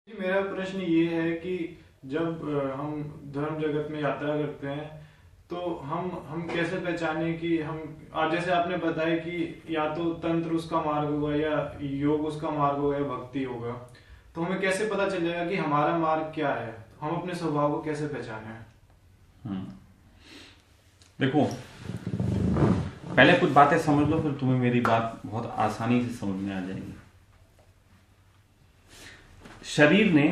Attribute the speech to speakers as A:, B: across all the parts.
A: जी, मेरा प्रश्न ये है कि जब हम धर्म जगत में यात्रा करते हैं तो हम कैसे पहचाने कि हम आज जैसे आपने बताया कि या तो तंत्र उसका मार्ग होगा या योग उसका मार्ग होगा या भक्ति होगा। तो हमें कैसे पता चल जाएगा कि हमारा मार्ग क्या है, हम अपने स्वभाव को कैसे पहचाने।
B: हम्म, देखो, पहले कुछ बातें समझ लो, फिर तुम्हें मेरी बात बहुत आसानी से समझ में आ जाएगी। शरीर ने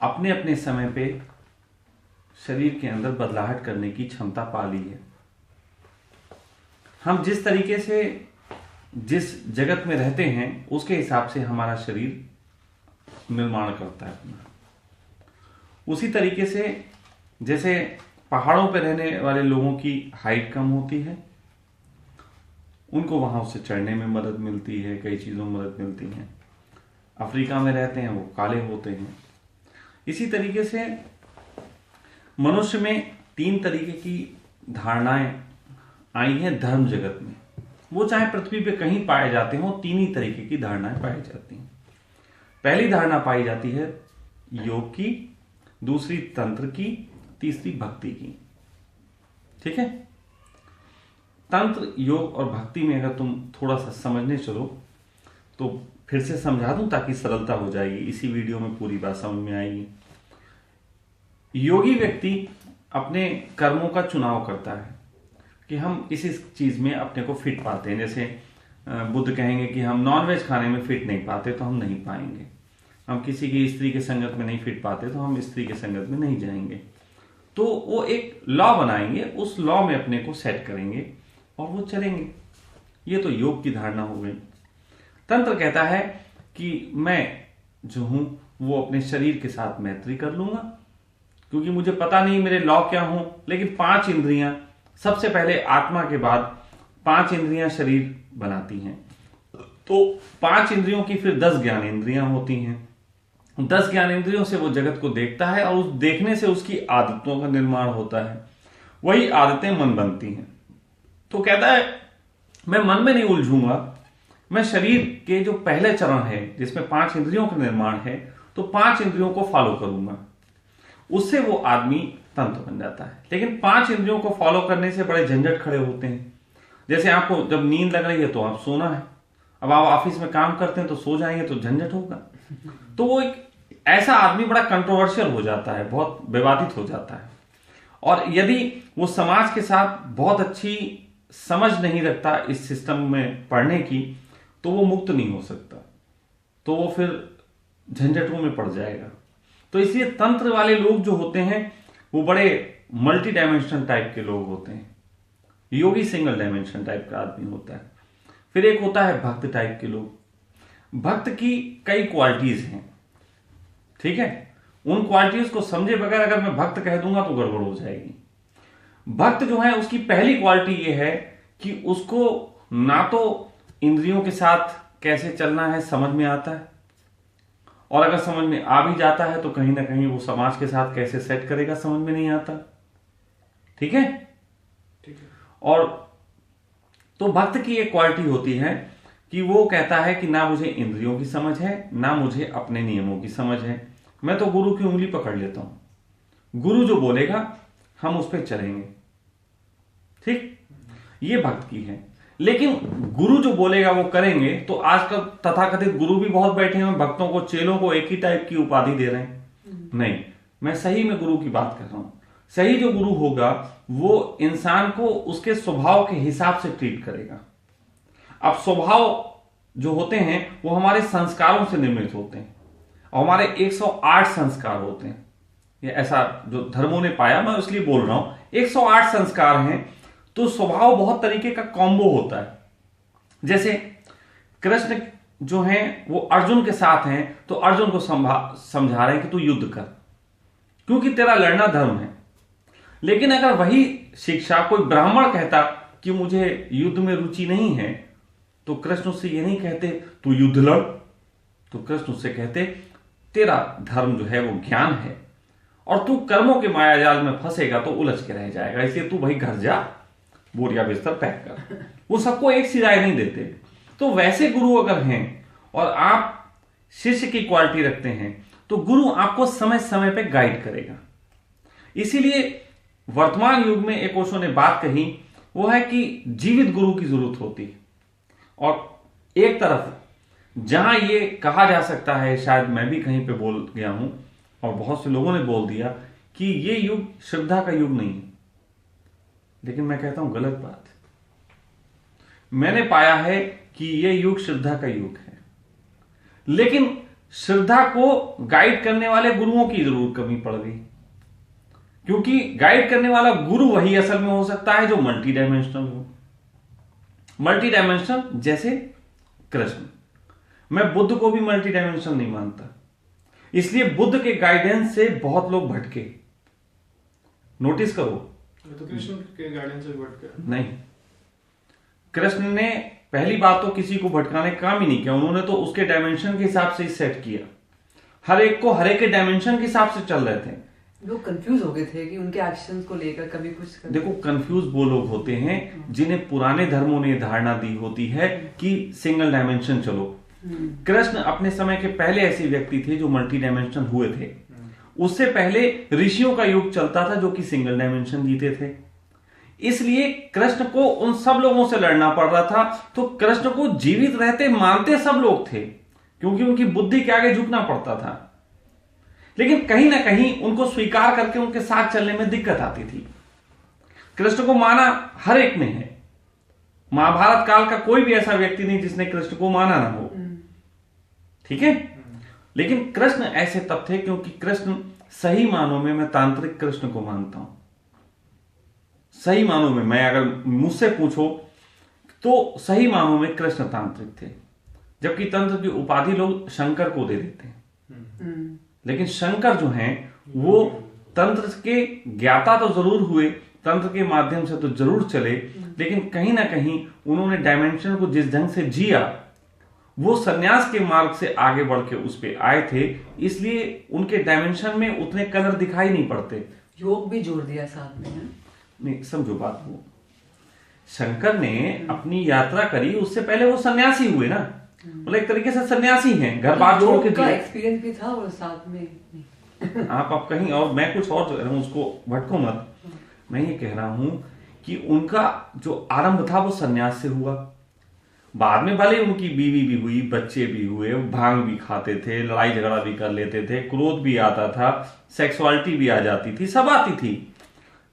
B: अपने अपने समय पे शरीर के अंदर बदलाहट करने की क्षमता पा ली है। हम जिस तरीके से जिस जगत में रहते हैं उसके हिसाब से हमारा शरीर निर्माण करता है अपना। उसी तरीके से जैसे पहाड़ों पर रहने वाले लोगों की हाइट कम होती है, उनको वहां उससे चढ़ने में मदद मिलती है, कई चीज़ों में मदद मिलती है। अफ्रीका में रहते हैं वो काले होते हैं। इसी तरीके से मनुष्य में तीन तरीके की धारणाएं आई हैं धर्म जगत में। वो चाहे पृथ्वी पे कहीं पाए जाते हो, तीन ही तरीके की धारणाएं पाई जाती हैं। पहली धारणा पाई जाती है योग की, दूसरी तंत्र की, तीसरी भक्ति की। ठीक है। तंत्र, योग और भक्ति में अगर तुम थोड़ा सा समझने चलो तो फिर से समझा दूं ताकि सरलता हो जाएगी, इसी वीडियो में पूरी बात समझ में आएगी। योगी व्यक्ति अपने कर्मों का चुनाव करता है कि हम इस चीज में अपने को फिट पाते हैं। जैसे बुद्ध कहेंगे कि हम नॉनवेज खाने में फिट नहीं पाते तो हम नहीं पाएंगे, हम किसी की स्त्री के संगत में नहीं फिट पाते तो हम स्त्री के संगत में नहीं जाएंगे। तो वो एक लॉ बनाएंगे, उस लॉ में अपने को सेट करेंगे और वो चलेंगे। ये तो योग की धारणा हो गई। तंत्र कहता है कि मैं जो हूं वो अपने शरीर के साथ मैत्री कर लूंगा, क्योंकि मुझे पता नहीं मेरे लॉ क्या हों, लेकिन पांच इंद्रियां सबसे पहले आत्मा के बाद पांच इंद्रियां शरीर बनाती हैं। तो पांच इंद्रियों की फिर 10 ज्ञानेंद्रियां होती हैं। 10 ज्ञानेंद्रियों से वो जगत को देखता है और उस देखने से उसकी आदतों का निर्माण होता है। वही आदतें मन बनती हैं। तो कहता है मैं मन में नहीं उलझूंगा, मैं शरीर के जो पहले चरण है जिसमें पांच इंद्रियों का निर्माण है, तो पांच इंद्रियों को फॉलो करूंगा। उससे वो आदमी तंत्र बन जाता है। लेकिन पांच इंद्रियों को फॉलो करने से बड़े झंझट खड़े होते हैं। जैसे आपको जब नींद लग रही है तो आप सोना है, अब आप ऑफिस में काम करते हैं तो सो जाएंगे तो झंझट होगा। तो वो एक ऐसा आदमी बड़ा कंट्रोवर्शियल हो जाता है, बहुत विवादित हो जाता है। और यदि वो समाज के साथ बहुत अच्छी समझ नहीं रखता इस सिस्टम में पढ़ने की, तो वो मुक्त नहीं हो सकता, तो वो फिर झंझटों में पड़ जाएगा। तो इसलिए तंत्र वाले लोग जो होते हैं वो बड़े मल्टी डायमेंशनल टाइप के लोग होते हैं। योगी सिंगल डायमेंशन टाइप का आदमी होता है। फिर एक होता है भक्त टाइप के लोग। भक्त की कई क्वालिटीज हैं, ठीक है। उन क्वालिटीज को समझे बगैर अगर मैं भक्त कह दूंगा तो गड़बड़ हो जाएगी। भक्त जो है उसकी पहली क्वालिटी यह है कि उसको ना तो इंद्रियों के साथ कैसे चलना है समझ में आता है, और अगर समझ में आ भी जाता है तो कहीं ना कहीं वो समाज के साथ कैसे सेट करेगा समझ में नहीं आता। ठीक है।
A: ठीक है।
B: और तो भक्त की एक क्वालिटी होती है कि वो कहता है कि ना मुझे इंद्रियों की समझ है, ना मुझे अपने नियमों की समझ है, मैं तो गुरु की उंगली पकड़ लेता हूं, गुरु जो बोलेगा हम उस पर चलेंगे। ठीक, ये भक्त की है। लेकिन गुरु जो बोलेगा वो करेंगे। तो आजकल तथाकथित गुरु भी बहुत बैठे हैं, भक्तों को, चेलों को एक ही टाइप की उपाधि दे रहे हैं। नहीं, मैं सही में गुरु की बात कर रहा हूं। सही जो गुरु होगा वो इंसान को उसके स्वभाव के हिसाब से ट्रीट करेगा। अब स्वभाव जो होते हैं वो हमारे संस्कारों से निर्मित होते हैं, और हमारे 108 संस्कार होते हैं। ये ऐसा जो धर्मों ने पाया, मैं इसलिए बोल रहा हूं 108 संस्कार हैं। तो स्वभाव बहुत तरीके का कॉम्बो होता है। जैसे कृष्ण जो हैं वो अर्जुन के साथ हैं, तो अर्जुन को समझा रहे हैं कि तू युद्ध कर, क्योंकि तेरा लड़ना धर्म है। लेकिन अगर वही शिक्षा कोई ब्राह्मण कहता कि मुझे युद्ध में रुचि नहीं है, तो कृष्ण उससे ये नहीं कहते तू युद्ध लड़, तो कृष्ण उससे कहते तेरा धर्म जो है वो ज्ञान है, और तू कर्मों के मायाजाल में फंसेगा तो उलझ के रह जाएगा, इसलिए तू भाई घर जा, बोरिया बिस्तर पैक कर। वो सबको एक सी राय नहीं देते। तो वैसे गुरु अगर हैं और आप शिष्य की क्वालिटी रखते हैं, तो गुरु आपको समय समय पे गाइड करेगा। इसीलिए वर्तमान युग में एक ओशो ने बात कही, वो है कि जीवित गुरु की जरूरत होती है। और एक तरफ जहां ये कहा जा सकता है, शायद मैं भी कहीं पे बोल गया हूं और बहुत से लोगों ने बोल दिया कि ये युग श्रद्धा का युग नहीं है, लेकिन मैं कहता हूं गलत बात है। मैंने पाया है कि ये युग श्रद्धा का युग है, लेकिन श्रद्धा को गाइड करने वाले गुरुओं की जरूर कमी पड़ गई, क्योंकि गाइड करने वाला गुरु वही असल में हो सकता है जो मल्टी डायमेंशनल हो। मल्टी डायमेंशनल जैसे कृष्ण। मैं बुद्ध को भी मल्टी डायमेंशनल नहीं मानता, इसलिए बुद्ध के गाइडेंस से बहुत लोग भटके। नोटिस करो,
A: तो कृष्ण के गाइडेंस से भटके
B: नहीं, कृष्ण ने पहली बात तो किसी को भटकाने का काम ही नहीं किया, उन्होंने तो उसके डायमेंशन के हिसाब से ही सेट किया। हर एक को हर एक के डायमेंशन के हिसाब से चल रहे थे।
C: लोग कंफ्यूज हो गए थे कि उनके एक्शंस को लेकर कभी कुछ
B: देखो, कंफ्यूज वो लोग होते हैं जिन्हें पुराने धर्मों ने धारणा दी होती है कि सिंगल डायमेंशन चलो। कृष्ण अपने समय के पहले ऐसे व्यक्ति थे जो मल्टी डायमेंशन हुए थे। उससे पहले ऋषियों का युग चलता था जो कि सिंगल डायमेंशन जीते थे। इसलिए कृष्ण को उन सब लोगों से लड़ना पड़ रहा था। तो कृष्ण को जीवित रहते मानते सब लोग थे, क्योंकि उनकी बुद्धि के आगे झुकना पड़ता था। लेकिन कहीं ना कहीं उनको स्वीकार करके उनके साथ चलने में दिक्कत आती थी। कृष्ण को माना हर एक ने है। महाभारत काल का कोई भी ऐसा व्यक्ति नहीं जिसने कृष्ण को माना ना हो, ठीक है। लेकिन कृष्ण ऐसे तब थे क्योंकि कृष्ण सही मानों में, मैं तांत्रिक कृष्ण को मानता हूं। सही मानों में, मैं अगर मुझसे पूछो तो सही मानों में कृष्ण तांत्रिक थे, जबकि तंत्र की उपाधि लोग शंकर को दे देते हैं। लेकिन शंकर जो हैं वो तंत्र के ज्ञाता तो जरूर हुए, तंत्र के माध्यम से तो जरूर चले, लेकिन कहीं ना कहीं उन्होंने डायमेंशन को जिस ढंग से जिया, वो सन्यास के मार्ग से आगे बढ़ के उस पे आए थे, इसलिए उनके डायमेंशन में उतने कलर दिखाई नहीं पड़ते।
C: योग भी जोड़ दिया साथ में, है?
B: नहीं, समझो बात को। शंकर ने अपनी यात्रा करी, उससे पहले वो सन्यासी हुए ना, मतलब एक तरीके से सन्यासी हैं, घर बार छोड़ के दिया।
C: एक्सपीरियंस भी था और साथ में
B: आप कहीं और, मैं कुछ और कह रहा हूं, उसको भटको मत। मैं ये कह रहा हूं कि उनका जो आरंभ था वो सन्यास से हुआ। बाद में भले उनकी बीवी भी हुई, बच्चे भी हुए, भांग भी खाते थे, लड़ाई झगड़ा भी कर लेते थे, क्रोध भी आता था, सेक्सुअलिटी भी आ जाती थी, सब आती थी।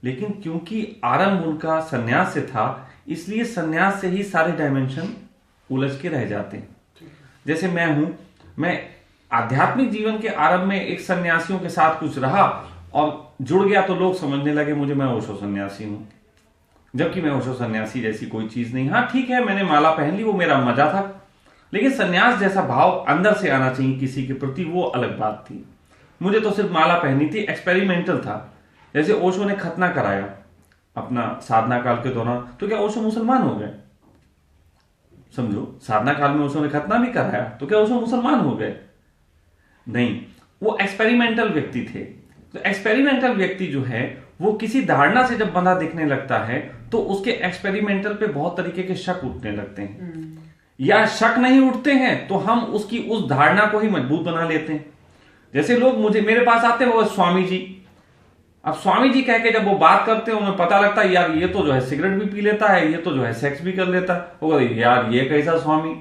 B: लेकिन क्योंकि आरंभ उनका सन्यास से था, इसलिए सन्यास से ही सारे डायमेंशन उलझ के रह जाते हैं। जैसे मैं हूं, मैं आध्यात्मिक जीवन के आरंभ में एक सन्यासियों के साथ कुछ रहा और जुड़ गया, तो लोग समझने लगे मुझे, मैं ओशो सन्यासी हूं, जबकि मैं ओशो सन्यासी जैसी कोई चीज नहीं। हाँ ठीक है, मैंने माला पहन ली, वो मेरा मजा था, लेकिन सन्यास जैसा भाव अंदर से आना चाहिए किसी के प्रति, वो अलग बात थी। मुझे तो सिर्फ माला पहनी थी, एक्सपेरिमेंटल था। जैसे ओशो ने खतना कराया अपना साधना काल के दौरान, तो क्या ओशो मुसलमान हो गए? समझो, साधना काल में ओशो ने खतना भी कराया, तो क्या ओशो मुसलमान हो गए? नहीं, वो एक्सपेरिमेंटल व्यक्ति थे। तो एक्सपेरिमेंटल व्यक्ति जो है वो किसी धारणा से जब बंधा दिखने लगता है तो उसके एक्सपेरिमेंटल पे बहुत तरीके के शक उठने लगते हैं, या शक नहीं उठते हैं तो हम उसकी उस धारणा को ही मजबूत बना लेते हैं। जैसे लोग मेरे पास आते हैं, वो स्वामी जी, अब स्वामी जी कह के जब वो बात करते हैं, उन्हें पता लगता है यार ये तो जो है सिगरेट भी पी लेता है, ये तो जो है सेक्स भी कर लेता है, वो यार ये कैसा स्वामी,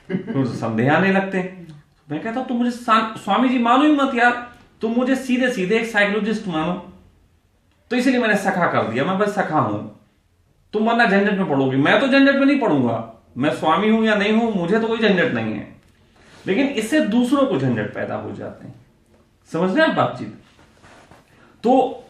B: तो संदेह आने लगते हैं। मैं कहता हूं तुम मुझे स्वामी जी मानो ही मत यार, तुम मुझे सीधे सीधे एक साइकोलॉजिस्ट मानो। तो इसलिए मैंने सखा कर दिया, मैं बस सखा हूं, तुम वरना झंझट में पड़ोगी। मैं तो झंझट में नहीं पड़ूंगा, मैं स्वामी हूं या नहीं हूं, मुझे तो कोई झंझट नहीं है, लेकिन इससे दूसरों को झंझट पैदा हो जाते हैं। समझ रहे हैं बातचीत? तो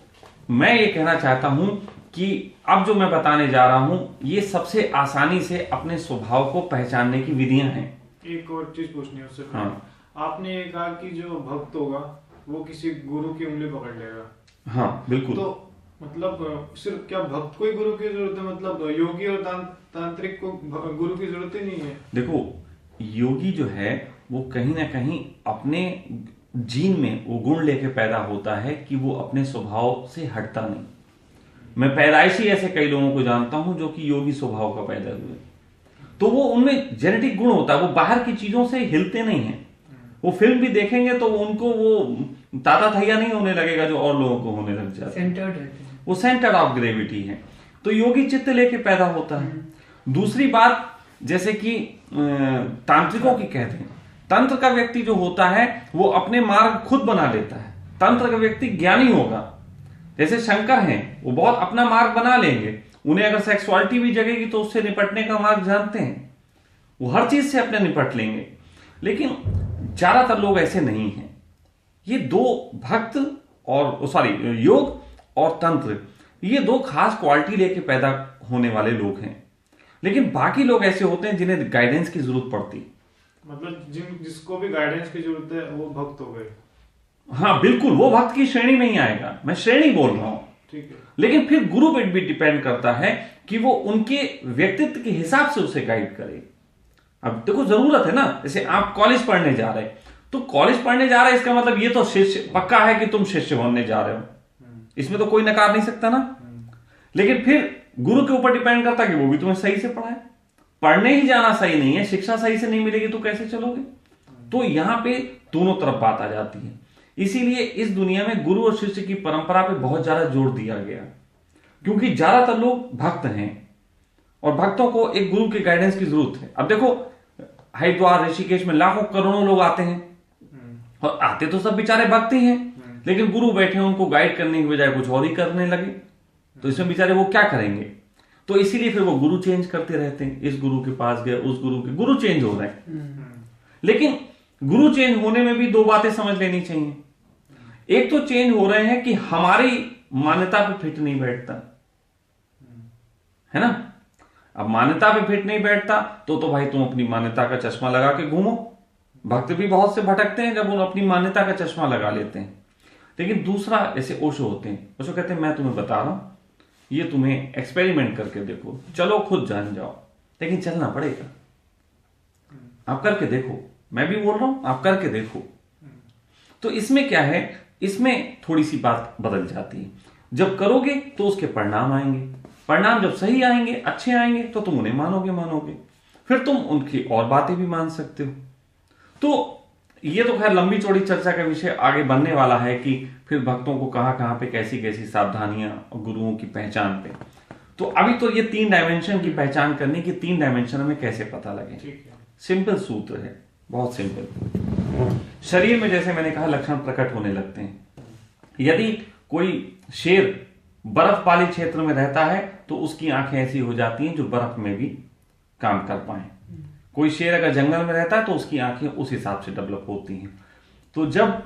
B: मैं ये कहना चाहता हूं कि अब जो मैं बताने जा रहा हूं, ये सबसे आसानी से अपने स्वभाव को पहचानने की विधियां हैं।
A: एक और चीज पूछनी है उससे।
B: हाँ,
A: आपने ये कहा कि जो भक्त होगा वो किसी गुरु की उंगली पकड़ लेगा।
B: हाँ बिल्कुल।
A: तो मतलब सिर्फ क्या भक्त को ही गुरु की जरूरत है? मतलब योगी और तांत्रिक को गुरु की जरूरत ही नहीं है?
B: देखो, योगी जो है वो कहीं ना कहीं अपने जीन में वो गुण लेके पैदा होता है कि वो अपने स्वभाव से हटता नहीं। मैं पैदाइशी ऐसे कई लोगों को जानता हूं जो कि योगी स्वभाव का पैदा हुए, तो वो उनमें जेनेटिक गुण होता है, वो बाहर की चीजों से हिलते नहीं हैं, वो फिल्म भी देखेंगे तो उनको वो ताता थैया नहीं होने लगेगा जो और लोगों को होने लग जाता है।
C: सेंटर्ड रहते हैं,
B: वो सेंटर ऑफ ग्रेविटी है। तो योगी चित्त लेके पैदा होता है। दूसरी बात, जैसे कि तांत्रिकों की कहते हैं, तंत्र का व्यक्ति जो होता है वो अपने मार्ग खुद बना लेता है। तंत्र का व्यक्ति ज्ञानी होगा। जैसे शंकर हैं, वो बहुत अपना मार्ग बना लेंगे। उन्हें अगर सेक्सुअलिटी भी जगेगी तो उससे निपटने का मार्ग जानते हैं, वो हर चीज से अपने निपट लेंगे। लेकिन ज्यादातर लोग ऐसे नहीं हैं। ये दो भक्त और सॉरी योग और तंत्र, ये दो खास क्वालिटी लेके पैदा होने वाले लोग हैं। लेकिन बाकी लोग ऐसे होते हैं जिन्हें गाइडेंस की जरूरत पड़ती।
A: मतलब जिसको भी गाइडेंस की जरूरत है वो भक्त हो गए।
B: हाँ बिल्कुल, वो भक्त की श्रेणी में ही आएगा, मैं श्रेणी बोल रहा हूं।
A: ठीक है।
B: लेकिन फिर गुरु पे भी डिपेंड करता है कि वो उनके व्यक्तित्व के हिसाब से उसे गाइड करे। अब देखो जरूरत है ना, जैसे आप कॉलेज पढ़ने जा रहे हैं, तो कॉलेज पढ़ने जा रहे हैं इसका मतलब ये तो शिष्य पक्का है कि तुम शिष्य बनने जा रहे हो, इसमें तो कोई नकार नहीं सकता ना। लेकिन फिर गुरु के ऊपर डिपेंड करता है कि वो भी तुम्हें सही से पढ़ाए। पढ़ने ही जाना सही नहीं है, शिक्षा सही से नहीं मिलेगी तो कैसे चलोगे। तो यहां पे दोनों तरफ बात आ जाती है। इसीलिए इस दुनिया में गुरु और शिष्य की परंपरा पे बहुत ज्यादा जोर दिया गया, क्योंकि ज्यादातर लोग भक्त हैं और भक्तों को एक गुरु के गाइडेंस की जरूरत है। अब देखो हरिद्वार ऋषिकेश में लाखों करोड़ों लोग आते हैं और आते तो सब बेचारे भक्त ही हैं, लेकिन गुरु बैठे उनको गाइड करने की बजाय कुछ और ही करने लगे, तो इसमें बेचारे वो क्या करेंगे। तो इसीलिए फिर वो गुरु चेंज करते रहते हैं, इस गुरु के पास गए, उस गुरु के, गुरु चेंज हो रहे हैं। लेकिन गुरु चेंज होने में भी दो बातें समझ लेनी चाहिए। एक तो चेंज हो रहे हैं कि हमारी मान्यता पे फिट नहीं बैठता, है ना। अब मान्यता पे फिट नहीं बैठता तो भाई तुम अपनी मान्यता का चश्मा लगा के घूमो। भक्त भी बहुत से भटकते हैं जब वो अपनी मान्यता का चश्मा लगा लेते हैं। लेकिन दूसरा, ऐसे ओशो होते हैं, ओशो कहते हैं मैं तुम्हें बता रहा हूं, ये तुम्हें एक्सपेरिमेंट करके देखो, चलो खुद जान जाओ, लेकिन चलना पड़ेगा। आप करके देखो, मैं भी बोल रहा हूं आप करके देखो। तो इसमें क्या है, इसमें थोड़ी सी बात बदल जाती है। जब करोगे तो उसके परिणाम आएंगे, परिणाम जब सही आएंगे, अच्छे आएंगे, तो तुम उन्हें मानोगे, फिर तुम उनकी और बातें भी मान सकते हो। तो ये तो खैर लंबी चौड़ी चर्चा का विषय आगे बनने वाला है कि फिर भक्तों को कहां कहां पे कैसी कैसी सावधानियां और गुरुओं की पहचान पे। तो अभी तो ये 3 डायमेंशन की पहचान करने की, 3 डायमेंशन में कैसे पता लगे। सिंपल सूत्र है, बहुत सिंपल। शरीर में जैसे मैंने कहा लक्षण प्रकट होने लगते हैं। यदि कोई शेर बर्फ वाले क्षेत्र में रहता है तो उसकी आंखें ऐसी हो जाती हैं जो बर्फ में भी काम कर पाए। कोई शेर अगर जंगल में रहता है तो उसकी आंखें उस हिसाब से डेवलप होती हैं। तो जब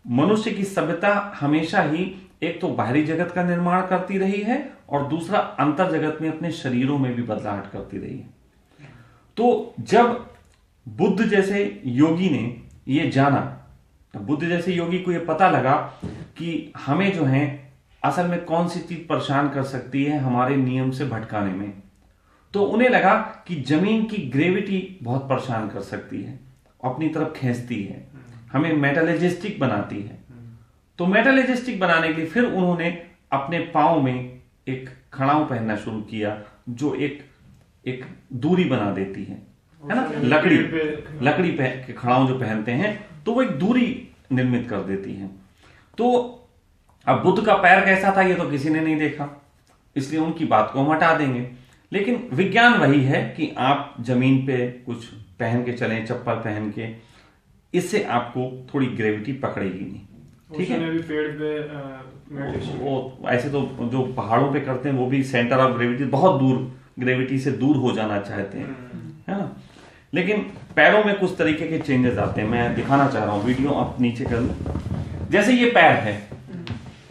B: मनुष्य की सभ्यता हमेशा ही एक तो बाहरी जगत का निर्माण करती रही है और दूसरा अंतर जगत में अपने शरीरों में भी बदलाहट करती रही है। तो जब बुद्ध जैसे योगी ने ये जाना, बुद्ध जैसे योगी को ये पता लगा कि हमें जो है असल में कौन सी चीज परेशान कर सकती है हमारे नियम से भटकाने में, तो उन्हें लगा कि जमीन की ग्रेविटी बहुत परेशान कर सकती है, अपनी तरफ खींचती है, हमें मेटलिस्टिक बनाती है। तो मेटलिस्टिक बनाने के लिए फिर उन्होंने अपने पांव में एक खड़ाऊ पहनना शुरू किया जो एक दूरी बना देती है ना। लकड़ी पे खड़ाऊ जो पहनते हैं तो वो एक दूरी निर्मित कर देती है। तो अब बुद्ध का पैर कैसा था ये तो किसी ने नहीं देखा, इसलिए उनकी बात को हम हटा देंगे। लेकिन विज्ञान वही है कि आप जमीन पे कुछ पहन के चलें, चप्पल पहन के, इससे आपको थोड़ी ग्रेविटी पकड़ेगी नहीं। ठीक है,
A: भी पेड़ पे
B: वो ऐसे तो जो पहाड़ों पे करते हैं वो भी सेंटर ऑफ ग्रेविटी बहुत दूर, ग्रेविटी से दूर हो जाना चाहते हैं, है ना। लेकिन पैरों में कुछ तरीके के चेंजेस आते हैं, मैं दिखाना चाह रहा हूं, वीडियो आप नीचे कर लो। जैसे ये पैर है,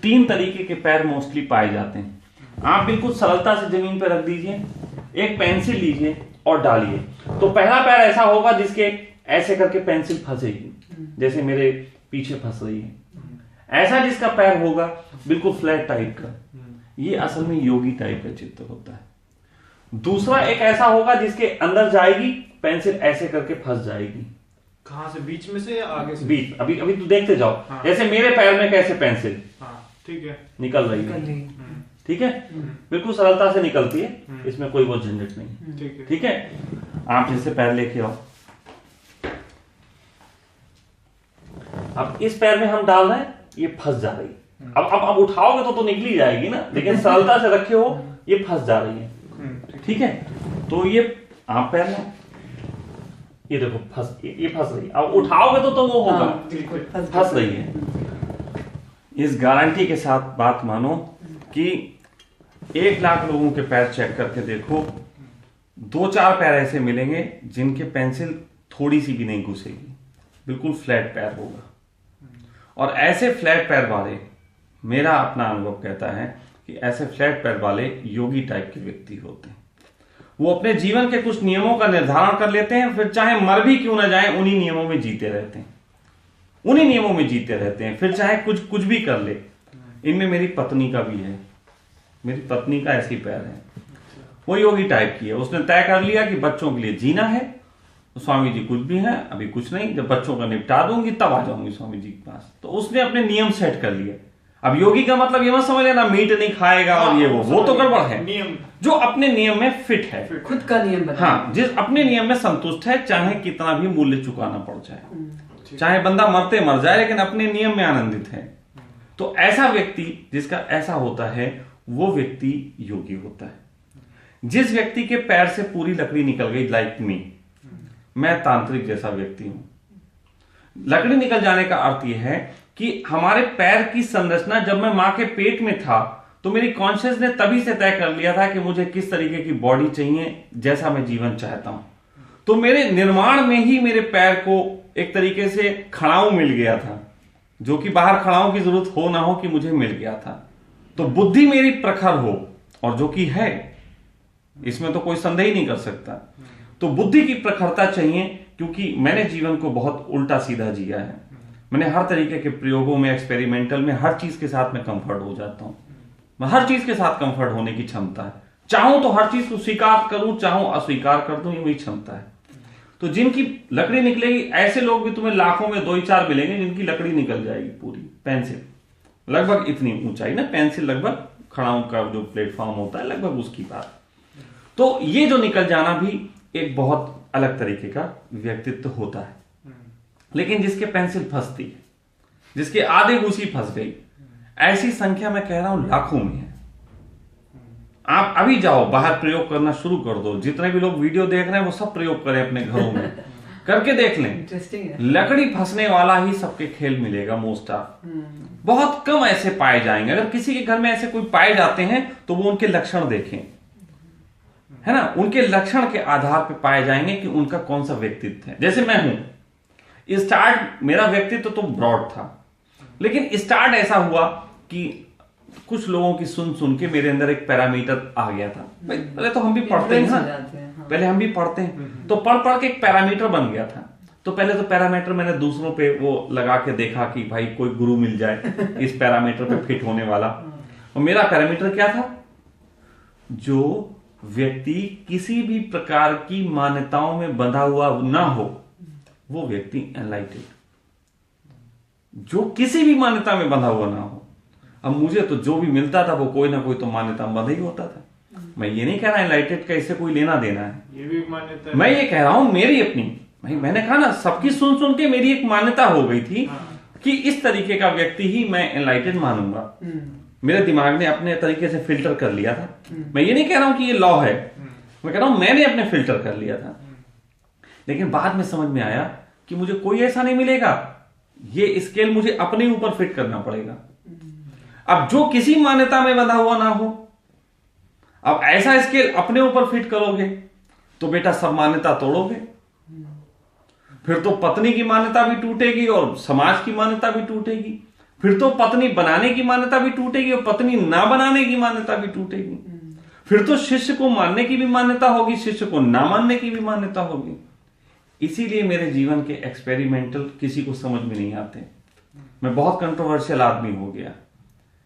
B: 3 तरीके के पैर मोस्टली पाए जाते हैं। आप बिल्कुल सरलता से जमीन पर रख दीजिए, एक पेंसिल लीजिए और डालिए। तो पहला पैर ऐसा होगा जिसके ऐसे करके पेंसिल फंसेगी, जैसे मेरे पीछे फंस रही है। ऐसा जिसका पैर होगा बिल्कुल फ्लैट टाइप का, ये असल में योगी टाइप का चित्र होता है। दूसरा एक ऐसा होगा जिसके अंदर जाएगी पेंसिल, ऐसे करके फंस जाएगी।
A: कहां से, बीच में से या आगे से?
B: बीच। अभी तो देखते जाओ। हाँ। जैसे मेरे पैर में कैसे पेंसिल,
A: हाँ, ठीक है,
B: निकल रही है, ठीक है, बिल्कुल सरलता से निकलती है, इसमें कोई वो झंझट नहीं। ठीक है, आप जैसे पैर लेके आओ, अब इस पैर में हम डाल रहे हैं, ये फंस जा रही है। अब उठाओगे तो निकली जाएगी ना, लेकिन सरलता से रखे हो, ये फंस जा रही है। ठीक है, तो ये आप पैर में, ये देखो ये फंस रही है। अब उठाओगे तो वो होगा, फंस रही है। इस गारंटी के साथ बात मानो कि 1 लाख लोगों के पैर चेक करके देखो, 2-4 पैर ऐसे मिलेंगे जिनके पेंसिल थोड़ी सी भी नहीं घुसेगी, बिल्कुल फ्लैट पैर होगा। और ऐसे फ्लैट पैर वाले, मेरा अपना अनुभव कहता है कि ऐसे फ्लैट पैर वाले योगी टाइप के व्यक्ति होते हैं। वो अपने जीवन के कुछ नियमों का निर्धारण कर लेते हैं, फिर चाहे मर भी क्यों ना जाए उन्हीं नियमों में जीते रहते हैं, उन्हीं नियमों में जीते रहते हैं, फिर चाहे कुछ भी कर ले। इनमें मेरी पत्नी का भी है, मेरी पत्नी का ऐसी पैर है, वो योगी टाइप की है। उसने तय कर लिया कि बच्चों के लिए जीना है, तो स्वामी जी कुछ भी है, अभी कुछ नहीं, जब बच्चों का निपटा दूंगी तब आ जाऊंगी स्वामी जी के पास। तो उसने अपने नियम सेट कर लिए। अब योगी का मतलब ये मत समझ लेना मीट नहीं खाएगा और ये वो तो गड़बड़ है। नियम जो अपने नियम में फिट है,
C: खुद का नियम बना,
B: हाँ, जिस अपने नियम में संतुष्ट है, चाहे कितना भी मूल्य चुकाना पड़ जाए, चाहे बंदा मरते मर जाए, लेकिन अपने नियम में आनंदित है। तो ऐसा व्यक्ति जिसका ऐसा होता है, वो व्यक्ति योगी होता है। जिस व्यक्ति के पैर से पूरी लकड़ी निकल गई, लाइक मी, मैं तांत्रिक जैसा व्यक्ति हूं। लकड़ी निकल जाने का अर्थ यह है कि हमारे पैर की संरचना, जब मैं मां के पेट में था तो मेरी कॉन्शियस ने तभी से तय कर लिया था कि मुझे किस तरीके की बॉडी चाहिए, जैसा मैं जीवन चाहता हूं। तो मेरे निर्माण में ही मेरे पैर को एक तरीके से खड़ाऊ मिल गया था, जो कि बाहर खड़ाऊ की जरूरत हो ना हो कि मुझे मिल गया था। तो बुद्धि मेरी प्रखर हो, और जो कि है, इसमें तो कोई संदेह ही नहीं कर सकता। तो बुद्धि की प्रखरता चाहिए, क्योंकि मैंने जीवन को बहुत उल्टा सीधा जिया है। मैंने हर तरीके के प्रयोगों में, एक्सपेरिमेंटल में, हर चीज के साथ मैं कंफर्ट हो जाता हूं। मैं हर चीज के साथ कंफर्ट होने की क्षमता है। चाहूं तो हर चीज को स्वीकार करूं, चाहूं अस्वीकार कर दूं, ये मेरी क्षमता है। तो जिनकी लकड़ी निकलेगी, ऐसे लोग भी तुम्हें लाखों में 2-4 मिलेंगे जिनकी लकड़ी निकल जाएगी पूरी। पेंसिल लगभग इतनी ऊंचाई ना, पेंसिल लगभग खड़ाऊ का जो प्लेटफॉर्म होता है, लगभग उसकी बात। तो ये जो निकल जाना भी एक बहुत अलग तरीके का व्यक्तित्व होता है। लेकिन जिसके पेंसिल फंसती है, जिसके आधे घुसी फंस गई, ऐसी संख्या मैं कह रहा हूं लाखों में है। आप अभी जाओ बाहर, प्रयोग करना शुरू कर दो। जितने भी लोग वीडियो देख रहे हैं वो सब प्रयोग करें अपने घरों में, करके देख लें।
C: इंटरेस्टिंग है।
B: लकड़ी फंसने वाला ही सबके खेल मिलेगा मोस्ट ऑफ। बहुत कम ऐसे पाए जाएंगे। अगर किसी के घर में ऐसे कोई पाए जाते हैं तो वो उनके लक्षण देखें, है ना, उनके लक्षण के आधार पर पाए जाएंगे कि उनका कौन सा व्यक्तित्व है। जैसे मैं हूं, स्टार्ट मेरा व्यक्तित्व तो ब्रॉड था, लेकिन स्टार्ट ऐसा हुआ कि कुछ लोगों की सुन के मेरे अंदर एक पैरामीटर आ गया था। पहले तो हम भी पढ़ते हैं, हाँ। पहले हम भी पढ़ते हैं, तो पढ़ के एक पैरामीटर बन गया था। तो पहले तो पैरामीटर मैंने दूसरों पे वो लगा के देखा कि भाई कोई गुरु मिल जाए इस पैरामीटर पे फिट होने वाला। और मेरा पैरामीटर क्या था? जो व्यक्ति किसी भी प्रकार की मान्यताओं में बंधा हुआ ना हो, वो व्यक्ति एनलाइटेड, जो किसी भी मान्यता में बंधा हुआ ना हो। अब मुझे तो जो भी मिलता था वो कोई ना कोई तो मान्यता में बंधा ही होता था। मैं ये नहीं कह रहा एनलाइटेड का इससे कोई लेना देना है,
A: ये भी मान्यता है।
B: मैं ये कह रहा हूं मेरी अपनी, भाई मैंने कहा ना सबकी सुन के मेरी एक मान्यता हो गई थी कि इस तरीके का व्यक्ति ही मैं एनलाइटेड मानूंगा। मेरे दिमाग ने अपने तरीके से फिल्टर कर लिया था। मैं ये नहीं कह रहा हूं कि ये लॉ है, मैं कह रहा हूं मैंने अपने फिल्टर कर लिया था। लेकिन बाद में समझ में आया कि मुझे कोई ऐसा नहीं मिलेगा, ये स्केल मुझे अपने ऊपर फिट करना पड़ेगा। अब जो किसी मान्यता में बंधा हुआ ना हो, अब ऐसा स्केल अपने ऊपर फिट करोगे तो बेटा सब मान्यता तोड़ोगे, फिर तो पत्नी की मान्यता भी टूटेगी और समाज की मान्यता भी टूटेगी, फिर तो पत्नी बनाने की मान्यता भी टूटेगी और पत्नी ना बनाने की मान्यता भी टूटेगी, फिर तो शिष्य को मानने की भी मान्यता होगी, शिष्य को ना मानने की भी मान्यता होगी। इसीलिए मेरे जीवन के एक्सपेरिमेंटल किसी को समझ में नहीं आते। मैं बहुत कंट्रोवर्शियल आदमी हो गया।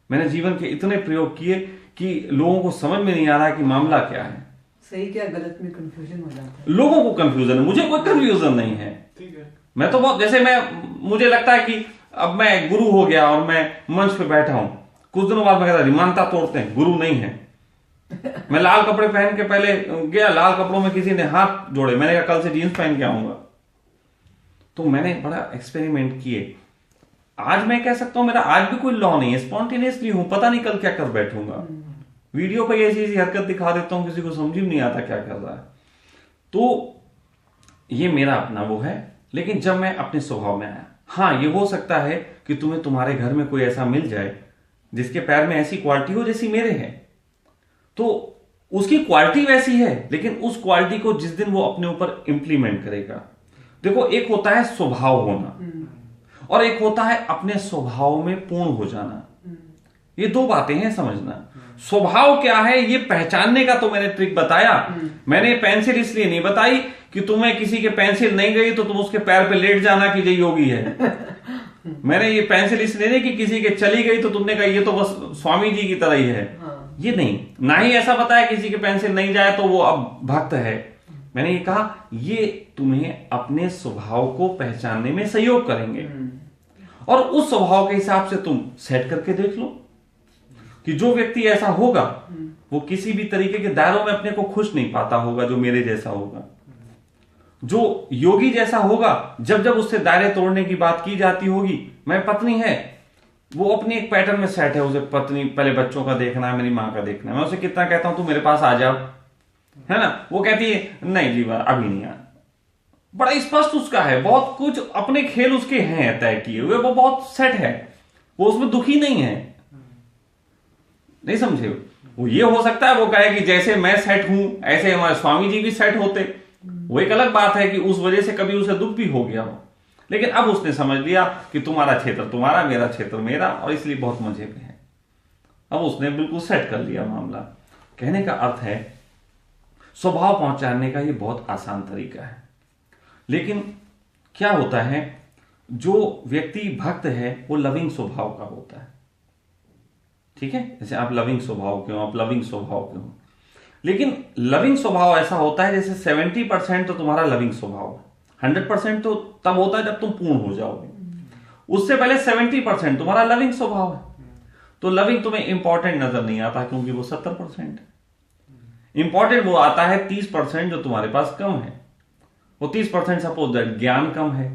B: मैंने जीवन के इतने प्रयोग किए कि लोगों को समझ में नहीं आ रहा कि मामला क्या है,
C: सही क्या गलत में कंफ्यूजन हो जाता है।
B: लोगों को कंफ्यूजन है, मुझे कोई कंफ्यूजन नहीं है।
A: ठीक है,
B: मैं तो बहुत, जैसे मुझे लगता है कि अब मैं गुरु हो गया और मैं मंच पे बैठा हूं, कुछ दिनों बाद मैं कहता मानता तोड़ते हैं, गुरु नहीं है। मैं लाल कपड़े पहन के पहले गया, लाल कपड़ों में किसी ने हाथ जोड़े, मैंने कहा कल से जीन्स पहन के आऊंगा। तो मैंने बड़ा एक्सपेरिमेंट किए आज मैं कह सकता हूं मेरा आज भी कोई लॉ नहीं है, स्पॉन्टेनियसली हूं, पता नहीं कल क्या कर बैठूंगा। वीडियो पर ऐसी ऐसी हरकत दिखा देता हूं, किसी को समझ भी नहीं आता क्या कर रहा है। तो ये मेरा अपना वो है। लेकिन जब मैं अपने स्वभाव में आया, हाँ ये हो सकता है कि तुम्हें तुम्हारे घर में कोई ऐसा मिल जाए जिसके पैर में ऐसी क्वालिटी हो जैसी मेरे है, तो उसकी क्वालिटी वैसी है, लेकिन उस क्वालिटी को जिस दिन वो अपने ऊपर इंप्लीमेंट करेगा। देखो, एक होता है स्वभाव होना और एक होता है अपने स्वभाव में पूर्ण हो जाना। ये दो बातें हैं, समझना। स्वभाव क्या है ये पहचानने का तो मैंने ट्रिक बताया। मैंने पेंसिल इसलिए नहीं बताई कि तुम्हें किसी के पेंसिल नहीं गई तो तुम उसके पैर पे लेट जाना कि ये योगी है। मैंने ये पेंसिल इसलिए नहीं कि किसी के चली गई तो तुमने कहा ये तो बस स्वामी जी की तरह ही है। ये नहीं, ना ही ऐसा बताया किसी के पेंसिल नहीं जाए तो वो अब भक्त है। मैंने ये कहा ये तुम्हें अपने स्वभाव को पहचानने में सहयोग करेंगे और उस स्वभाव के हिसाब से तुम सेट करके देख लो कि जो व्यक्ति ऐसा होगा वो किसी भी तरीके के दायरों में अपने को खुश नहीं पाता होगा जो मेरे जैसा होगा। जो योगी जैसा होगा, जब जब उससे दायरे तोड़ने की बात की जाती होगी, मैं पत्नी है, वो अपनी एक पैटर्न में सेट है, उसे पत्नी पहले बच्चों का देखना है, मेरी मां का देखना है। मैं उसे कितना कहता हूं तू मेरे पास आ जाओ, है ना, वो कहती है नहीं जी अभी नहीं आ। बड़ा स्पष्ट उसका है, बहुत कुछ अपने खेल उसके हैं तय किए हुए, वो बहुत सेट है, वो उसमें दुखी नहीं है। नहीं समझे? वो ये हो सकता है वो कहे कि जैसे मैं सेट हूं ऐसे हमारे स्वामी जी भी सेट होते, वो एक अलग बात है कि उस वजह से कभी उसे दुख भी हो गया हो। लेकिन अब उसने समझ लिया कि तुम्हारा क्षेत्र तुम्हारा, मेरा क्षेत्र मेरा, और इसलिए बहुत मजे में है। अब उसने बिल्कुल सेट कर लिया मामला। कहने का अर्थ है स्वभाव पहुंचाने का ये बहुत आसान तरीका है। लेकिन क्या होता है, जो व्यक्ति भक्त है वो लविंग स्वभाव का होता है। ठीक है, जैसे आप लविंग स्वभाव के हो, आप लविंग स्वभाव के हो। लेकिन लविंग स्वभाव ऐसा होता है जैसे 70% तो तुम्हारा लविंग स्वभाव है, 100% तो तब होता है जब तुम पूर्ण हो जाओगे। उससे पहले 70% तुम्हारा लविंग स्वभाव है। तो लविंग तुम्हें इंपॉर्टेंट नजर नहीं आता क्योंकि वो 70% है। इंपॉर्टेंट वो आता है 30% जो तुम्हारे पास कम है। वो 30% सपोज दैट ज्ञान कम है।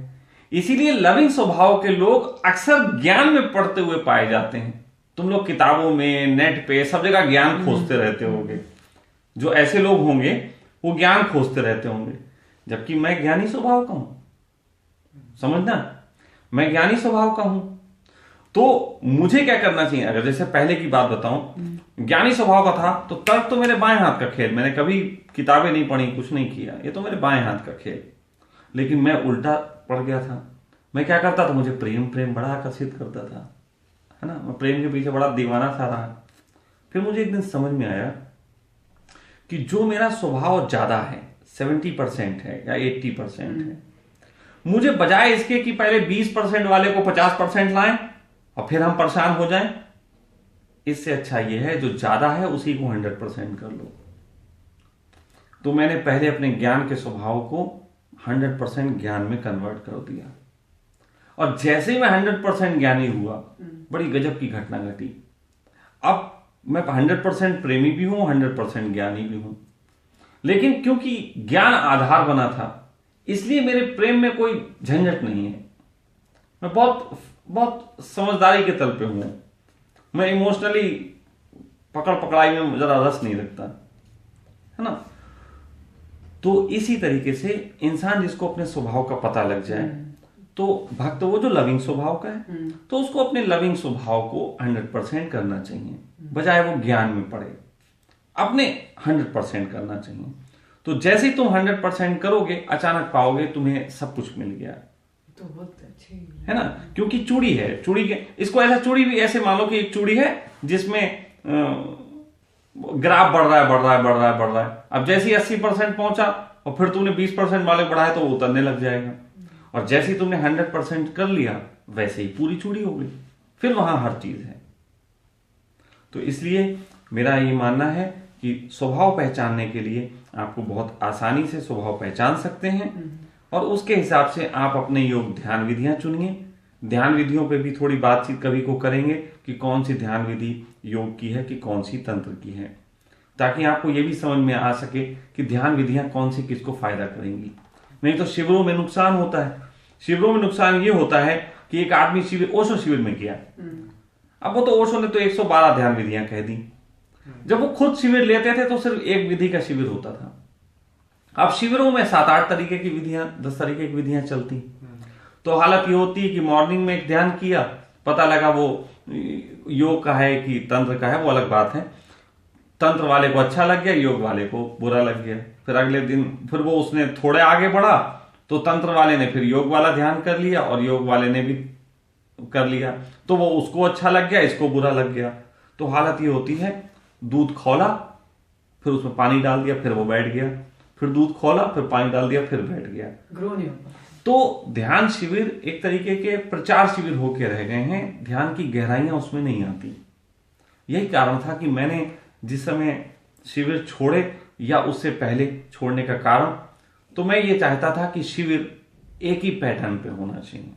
B: इसीलिए लविंग स्वभाव के लोग अक्सर ज्ञान में पढ़ते हुए पाए जाते हैं। तुम लोग किताबों में, नेट पे, सब जगह ज्ञान खोजते रहते होंगे। जो ऐसे लोग होंगे वो ज्ञान खोजते रहते होंगे, जबकि मैं ज्ञानी स्वभाव का हूं। समझना, मैं ज्ञानी स्वभाव का हूं। तो मुझे क्या करना चाहिए? अगर जैसे पहले की बात बताऊं, ज्ञानी स्वभाव का था तो तर्क तो मेरे बाएं हाथ का खेल, मैंने कभी किताबें नहीं पढ़ी, कुछ नहीं किया, ये तो मेरे बाएं हाथ का खेल। लेकिन मैं उल्टा पड़ गया था। मैं क्या करता था, मुझे प्रेम प्रेम बड़ा आकर्षित करता था, है ना, मैं प्रेम के पीछे बड़ा दीवाना सा रहा। फिर मुझे एक दिन समझ में आया कि जो मेरा स्वभाव ज्यादा है, 70% है या 80% है, मुझे बजाय इसके कि पहले 20% वाले को 50% लाएं और फिर हम परेशान हो जाएं, इससे अच्छा यह है जो ज्यादा है उसी को 100% कर लो। तो मैंने पहले अपने ज्ञान के स्वभाव को 100% ज्ञान में कन्वर्ट कर दिया, और जैसे ही मैं 100% ज्ञानी हुआ, बड़ी गजब की घटना घटी। अब मैं 100% प्रेमी भी हूं, 100% ज्ञानी भी हूं। लेकिन क्योंकि ज्ञान आधार बना था, इसलिए मेरे प्रेम में कोई झंझट नहीं है। मैं बहुत बहुत समझदारी के तल पे हूं। मैं इमोशनली पकड़ पकड़ाई में जरा रस नहीं रखता, है ना। तो इसी तरीके से इंसान जिसको अपने स्वभाव का पता लग जाए, तो भक्त वो जो लविंग स्वभाव का है, तो उसको अपने लविंग स्वभाव को 100% करना चाहिए, बजाय वो ज्ञान में पड़े, अपने 100% करना चाहिए। तो जैसे ही तुम 100% करोगे, अचानक पाओगे तुम्हें सब कुछ मिल गया।
C: तो बहुत अच्छी
B: है ना, क्योंकि चूड़ी है, चूड़ी के इसको ऐसा, चूड़ी भी ऐसे मान लो कि एक चूड़ी है जिसमें ग्राफ बढ़ रहा है, बढ़ रहा है, बढ़ रहा है, बढ़ रहा है। अब जैसे ही 80% पहुंचा और फिर तुमने 20% वाले बढ़ाए तो वो उतरने लग जाएगा, और जैसे ही तुमने 100% कर लिया वैसे ही पूरी चूड़ी हो गई। फिर वहां हर चीज है। तो इसलिए मेरा ये मानना है कि स्वभाव पहचानने के लिए आपको बहुत आसानी से स्वभाव पहचान सकते हैं, और उसके हिसाब से आप अपने योग ध्यान विधियां चुनिए। ध्यान विधियों पे भी थोड़ी बातचीत कभी को करेंगे कि कौन सी ध्यान विधि योग की है कि कौन सी तंत्र की है, ताकि आपको यह भी समझ में आ सके कि ध्यान विधियां कौन सी किसको फायदा करेंगी। नहीं तो शिविरों में नुकसान होता है। शिविरों में नुकसान ये होता है, कि एक आदमी शिविर, ओशो शिविर में गया। अब वो तो ओशो ने तो 112 ध्यान विधियां कह दी। जब वो खुद शिविर लेते थे तो सिर्फ एक विधि का शिविर होता था। अब शिविरों में 7-8 तरीके की विधियां, 10 तरीके की विधियां चलती। तो हालत ये होती है कि मॉर्निंग में एक ध्यान किया, पता लगा वो योग का है कि तंत्र का है, वो अलग बात है। तंत्र वाले को अच्छा लग गया, योग वाले को बुरा लग गया। फिर अगले दिन फिर वो उसने थोड़े आगे बढ़ा तो तंत्र वाले ने फिर योग वाला ध्यान कर लिया और योग वाले ने भी कर लिया, तो वो उसको अच्छा लग गया, इसको बुरा लग गया। तो हालत ये होती है, दूध खौला, फिर उसमें पानी डाल दिया, फिर वो बैठ गया, फिर दूध खौला, फिर पानी डाल दिया, फिर बैठ गया।
C: ग्रो नहीं होता।
B: तो ध्यान शिविर एक तरीके के प्रचार शिविर होके रह गए हैं, ध्यान की गहराइयां उसमें नहीं आती। यही कारण था कि मैंने जिस समय शिविर छोड़े या उससे पहले छोड़ने का कारण, तो मैं ये चाहता था कि शिविर एक ही पैटर्न पे होना चाहिए।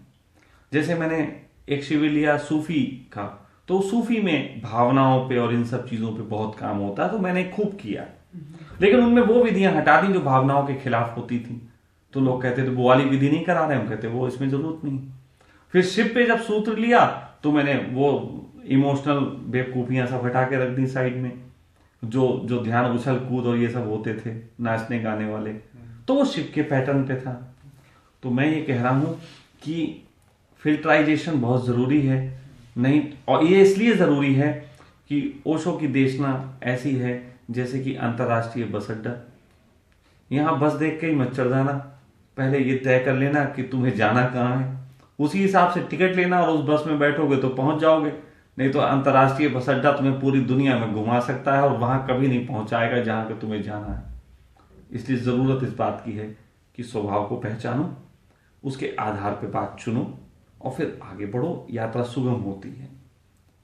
B: जैसे मैंने एक शिविर लिया सूफी का, तो सूफी में भावनाओं पे और इन सब चीजों पे बहुत काम होता है, तो मैंने खूब किया। लेकिन उनमें वो विधियां हटा दी जो भावनाओं के खिलाफ होती थी। तो लोग कहते थे वो वाली विधि नहीं करा रहे, हम कहते वो इसमें जरूरत नहीं। फिर शिव पे जब सूत्र लिया तो मैंने वो इमोशनल बेवकूफियां सब हटा के रख दी साइड में, जो ध्यान उछल कूद और ये सब होते थे नाचने गाने वाले, तो वो शिव के पैटर्न पे था। तो मैं ये कह रहा हूं कि फिल्टराइजेशन बहुत जरूरी है, नहीं, और ये इसलिए जरूरी है कि ओशो की देशना ऐसी है जैसे कि अंतरराष्ट्रीय बस अड्डा। यहां बस देख के ही मत चढ़ जाना, पहले ये तय कर लेना कि तुम्हें जाना कहाँ है, उसी हिसाब से टिकट लेना और उस बस में बैठोगे तो पहुंच जाओगे। नहीं तो अंतरराष्ट्रीय बस अड्डा तुम्हें पूरी दुनिया में घुमा सकता है और वहां कभी नहीं पहुंचाएगा जहां पे तुम्हें जाना है। इसलिए जरूरत इस बात की है कि स्वभाव को पहचानो, उसके आधार पर बात चुनो और फिर आगे बढ़ो, यात्रा सुगम होती है।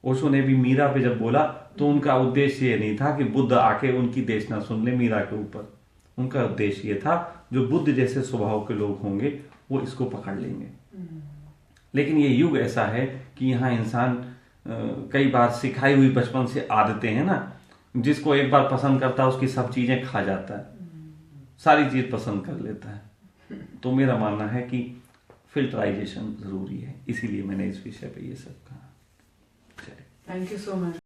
B: ओशो ने भी मीरा पे जब बोला तो उनका उद्देश्य ये नहीं था कि बुद्ध आके उनकी देशना सुन ले मीरा के ऊपर। उनका उद्देश्य ये था जो बुद्ध जैसे स्वभाव के लोग होंगे वो इसको पकड़ लेंगे। लेकिन ये युग ऐसा है कि यहाँ इंसान कई बार सिखाई हुई बचपन से आदतें हैं ना, जिसको एक बार पसंद करता है उसकी सब चीजें खा जाता है, सारी चीज पसंद कर लेता है। तो मेरा मानना है कि फिल्टराइजेशन जरूरी है, इसीलिए मैंने इस विषय पे ये सब कहा।
C: Thank you so much.